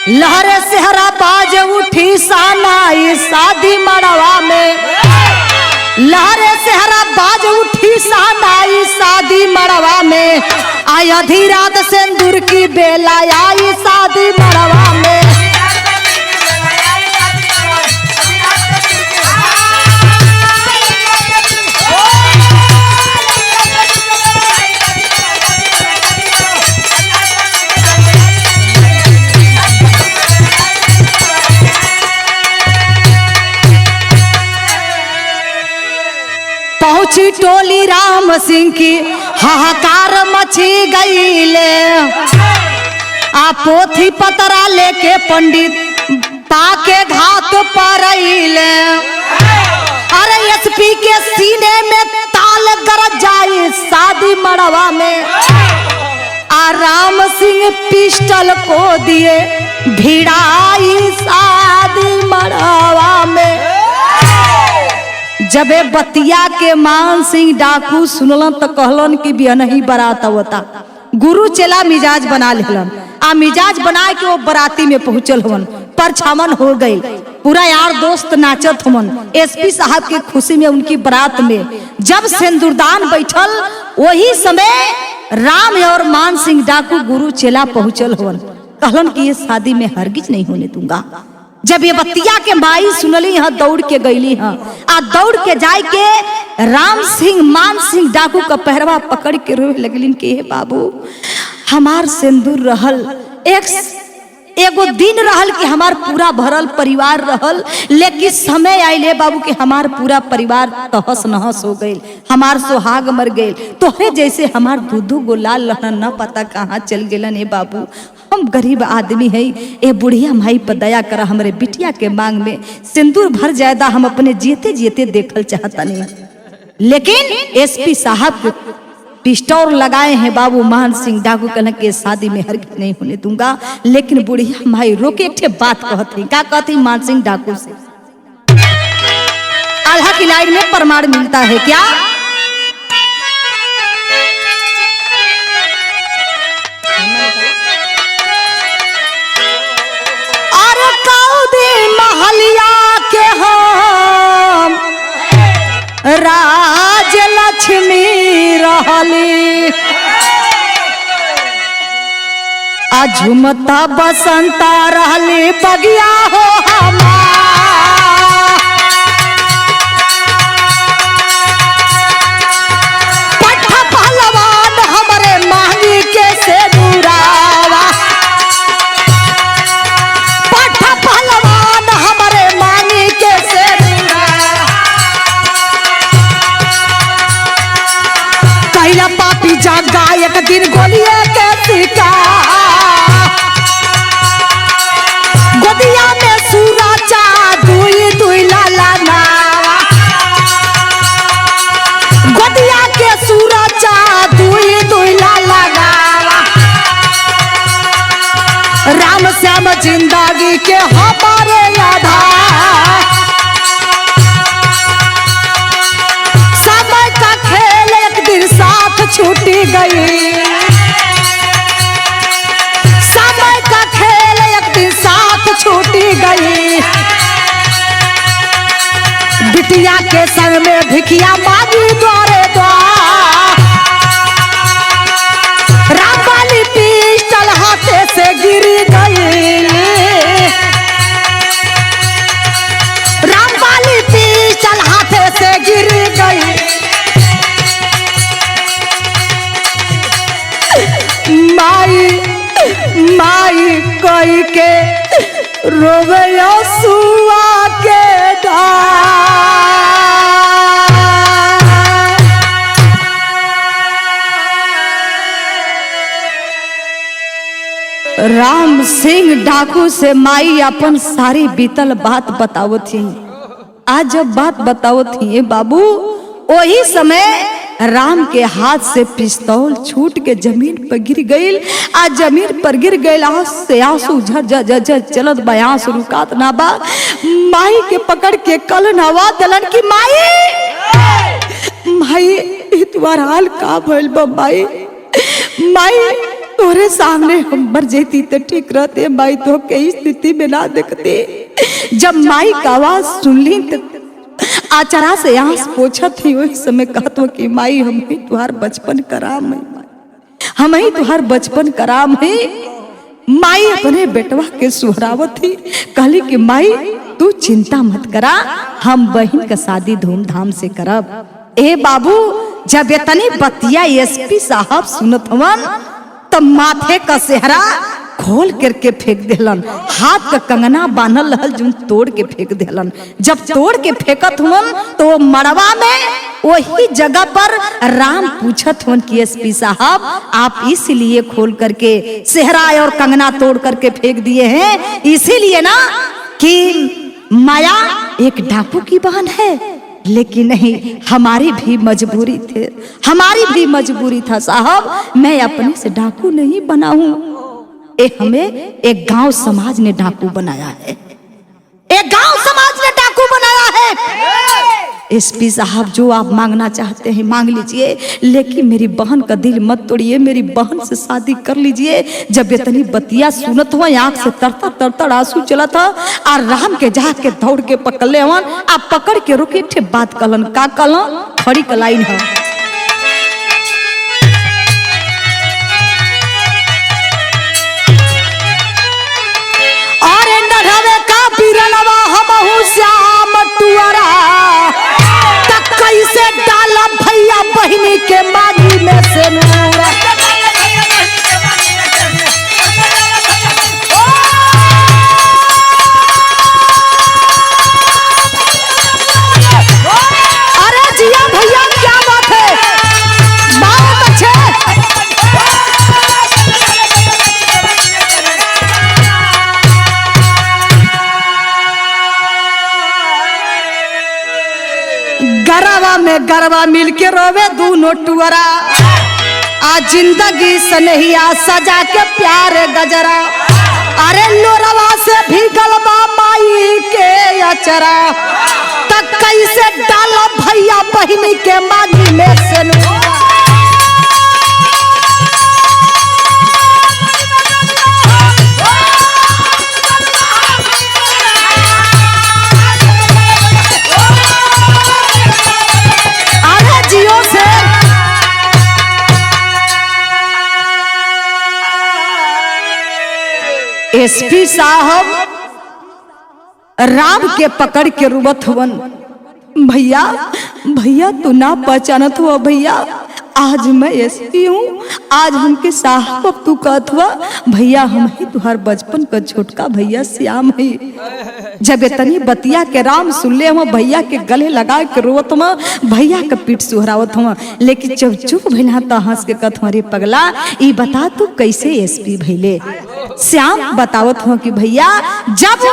लहरे सेहरा बाज उठी सानाई शादी मड़वा में, लहरे सेहरा बाज उठी सानाई शादी मड़वा में, आई आधी रात सिंदूर की बेला आई शादी मड़वा में। पहुंची टोली राम सिंह की हाहाकार मची गईले, आ पोथी पतरा लेके पंडित पाके घाट पर आइले। अरे एसपी के सीने में ताल गरज जाई शादी मड़वा में, आ राम सिंह पिस्टल को दिए भिड़ाई शादी मड़वा में। जबे बतिया के मान सिंह डाकू सुनलन तो कहलन कि बिहनही बारात आवता। गुरु चेला मिजाज बना लेलन, आ मिजाज बना के वो बराती में पहुंचल हवन, परछावन हो गई, पूरा यार दोस्त नाचत हवन एसपी साहब के खुशी में उनकी बारात में। जब सिंदूरदान बैठल वही समय राम और मान सिंह डाकू गुरु चेला पहुंचल हवन, कहलन कि ये शादी में हरगिज नहीं होने दूंगा। जब ये बतिया के माई सुनली हाँ दौड़ के गईली हाँ, आ दौड़ के जाए के राम सिंह मान सिंह डाकू का पहरवा पकड़ के रोए लगलिन कि हे बाबू हमार सिंदूर रहल, एगो दिन रहल कि हमार पूरा भरल परिवार रहल, लेकिन समय आइले बाबू कि हमार पूरा परिवार तहस नहस हो गई, हमार सुहाग मर गए। तोहरे जैसे हमार दूधू गो लाल लहन न पता कहाँ चल गेलन। हे बाबू हम गरीब आदमी है, ए बुढ़िया माई पर दया करा, हमरे बिटिया के मांग में सिंदूर भर जायदा हम अपने जीते जीते देखल चाहता नहीं। लेकिन एसपी साहब के पिस्टल लगाए हैं बाबू मान सिंह डाकू, कहना के शादी में हरगिज नहीं होने दूंगा। लेकिन बुढ़िया माई रोके एक बात कहती, क्या कहती मान सिंह डाकू से, अल्लाह की लाइन में प्रमाण मिलता है क्या? अरे कौदी महलिया के हम राज लक्ष्मी रहली, झुमता बसंता रहली बगिया हो हमार। पट्ठा पहलवान हमरे मांगी के से दूरावा, पट्ठा पहलवान हमरे मांगी के से दूरावा। कैला पापी जागा एक दिन गोलिए के सिका, गोदिया में सूरजा दुई दुई लाला नावा, गोदिया के सूरजा दुई दुई लाला नावा। राम श्याम जिंदगी के हमारे आधार, समय का खेल एक दिन साथ छूटी गई, समय का खेल एक दिन साथ छूटी गई। बिटिया के संग में भिखिया मांगी द्वारे द्वार, राम वाली पिस्टल हाथे से गिरी गई, राम वाली पिस्टल हाथे से गिरी गई। माई माई कोई के रोवे सुआ के धार। राम सिंह डाकू से माई अपन सारी बीतल बात बताओ थी। आज जब बात बताओ थी बाबू, वही समय राम के हाथ से पिस्तौल छूट के जमीन पर गिर गई। आज जमीन पर गिर गई, आंख से आंसू झर चलत बा, आंसू रुकात ना बा। माई के पकड़ के कल नवा दलन की माई तुम्हारा हाल का भइल बा माई? माई तोरे सामने हम मर जेती तो ठीक रहते, माई तो के स्थिति में ना देखते। जब माई का आवाज सुनली तो आचरा से आंस पोछत थी, वही समय कहत हो कि माई हम ही तुहार बचपन कराम है, हम ही तुहार बचपन कराम है। माई अपने बेटवा के सुहरावत थी, कहली कि माई तू चिंता मत करा, हम बहन का शादी धूमधाम से करब। ए बाबू जब इतनी बतिया एसपी साहब सुनत हवन तब माथे का सेहरा खोल करके फेंक देलन, हाथ का कंगना बांधल रहल जो तोड़ के फेंक देलन। जब तोड़ के फेंकत हुन तो मड़वा में वही जगह पर राम पूछत हुन कि एसपी साहब आप इसलिए खोल करके सेहरा और कंगना तोड़ करके फेंक दिए हैं, इसीलिए ना कि माया एक डाकू की बहन है? लेकिन नहीं, हमारी भी मजबूरी थे, हमारी भी मजबूरी था साहब, मैं अपने से डाकू नहीं बना हूं। हमें एक गांव समाज ने डाकू बनाया है, एक गांव समाज ने डाकू बनाया है। एसपी साहब जो आप मांगना चाहते हैं मांग लीजिए, लेकिन मेरी बहन का दिल मत तोड़िए, मेरी बहन से शादी कर लीजिए। जब इतनी बतिया सुनत हुआ आंख से तरतर तरतर आंसू चला था और राम के जाके दौड़ के पकड़ ले हवन। आप पकड़ के रुके थे, बात कलन का कलन खड़ी कलाइन है। श्याम टुअरा तक कैसे डाला भैया बहिनी के मांगी में से नूरा। अरे जिया भैया क्या बात है, बहुत अच्छे। गरवा में गरवा मिलके रोवे दूनो टुअरा, आज जिंदगी सनहिया सजा के प्यार गजरा। अरे लोरवा से भी गलबा माई के अचरा तक कैसे डाल भैया बहिनी के मांगी में से जियो से एसपी साहब राम के पकड़ के रुबत हवन। भैया भैया तू ना पहचानत हुआ भैया, आज मैं एसपी हूँ, आज हमके साहब अब तू कहत हुआ भैया हम ही तुहार बचपन का छोटका भैया श्याम है। जब इतनी बतिया के राम सुन ले हम भैया के गले लगा के रोवत हम, भैया के पीठ सुहरावत हम, लेकिन जब चुप भइला तो हंस के कहत हमारे पगला ई बता तू कैसे एसपी भइले। श्याम बतावत हो कि भैया जब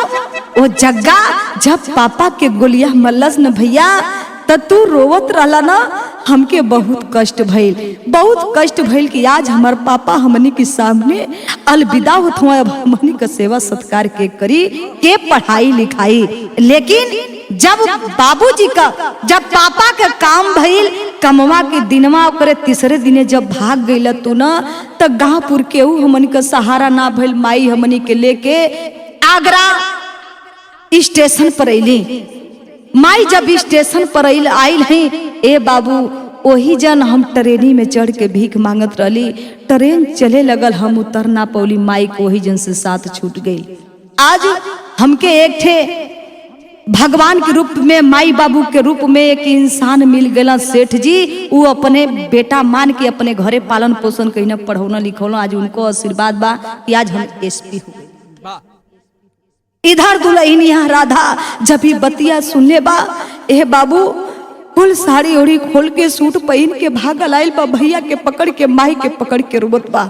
वो जग्गा जब पापा के गोलियां मल्लस न भैया त तू रोवत रहला ना, हमके बहुत कष्ट भइल, बहुत कष्ट भइल कि आज हमार पापा हमनी के सामने अलविदा होत हुआ। अब हमनी का सेवा सत्कार के करी के पढ़ाई लिखाई, लेकिन जब बाबूजी का जब पापा के काम भइल कमवा के दिनवा करे तीसरे दिने जब भाग गइल तू ना त गांवपुर के ऊ हमनी का सहारा ना भइल। माई हमनी के लेके आगरा स्टेशन पर अइली। माई जब स्टेशन पर आइल है ए बाबू वही जन हम ट्रेनी में चढ़ के भीख मांगत रहली, ट्रेन चले लगल हम उतर ना पौली, माई को वही जन से साथ छूट गई। आज हमके एक थे भगवान के रूप में माई बाबू के रूप में एक इंसान मिल गया सेठ जी, वो अपने बेटा मान के अपने घरे पालन पोषण कहीं ना पढ़ौना लिखौना, आज उनको आशीर्वाद बा कि आज हम एसपी हो गए। इधर दुल्हन यहाँ राधा जब ही बतिया सुनले बा ए बाबू फुल साड़ी ओढ़ी खोल के सूट पहन के भागल आइल बा, भैया के पकड़ के माई के पकड़ के रोवत बा,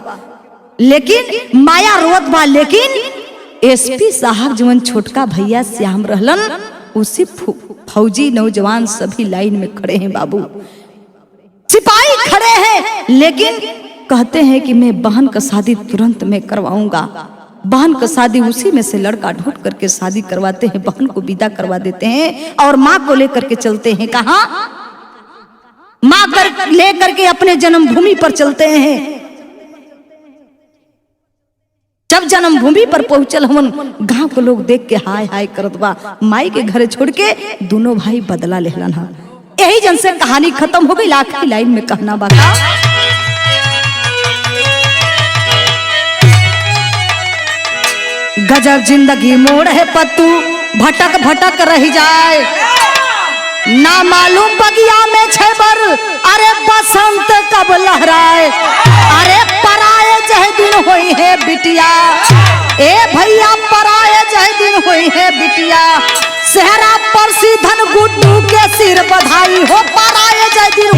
लेकिन माया रोवत बा। लेकिन एसपी साहब जवन छोटका भैया श्याम रहलन उसी फौजी नौजवान सभी लाइन में खड़े हैं बाबू, सिपाही खड़े हैं, लेकिन कहते हैं कि मैं बहन का शादी तुरंत में करवाऊंगा। बहन का शादी उसी में से लड़का ढूंढ करके शादी करवाते हैं, बहन को विदा करवा देते हैं और माँ को लेकर के चलते हैं। कहाँ? माँ कर लेकर के अपने जन्मभूमि पर चलते हैं। जब जन्मभूमि पर पहुंचल हमन गांव के लोग देख के हाय हाय करत बा, माई के घरे छोड़ के दोनों भाई बदला लेहलन हा। यही जन से कहानी खत्म हो गई। आखिरी लाइन में कहना बाका गजब जिंदगी मोड़ है पत्तू भटक भटक रह जाए, ना मालूम बगिया में छेबर अरे बसंत कब लहराए, अरे पराए जह दिन होई है बिटिया ए भैया पराए जह दिन होई है बिटिया, सेहरा पर सीधन गुड्डू के सिर बधाई हो, पराए जह दिन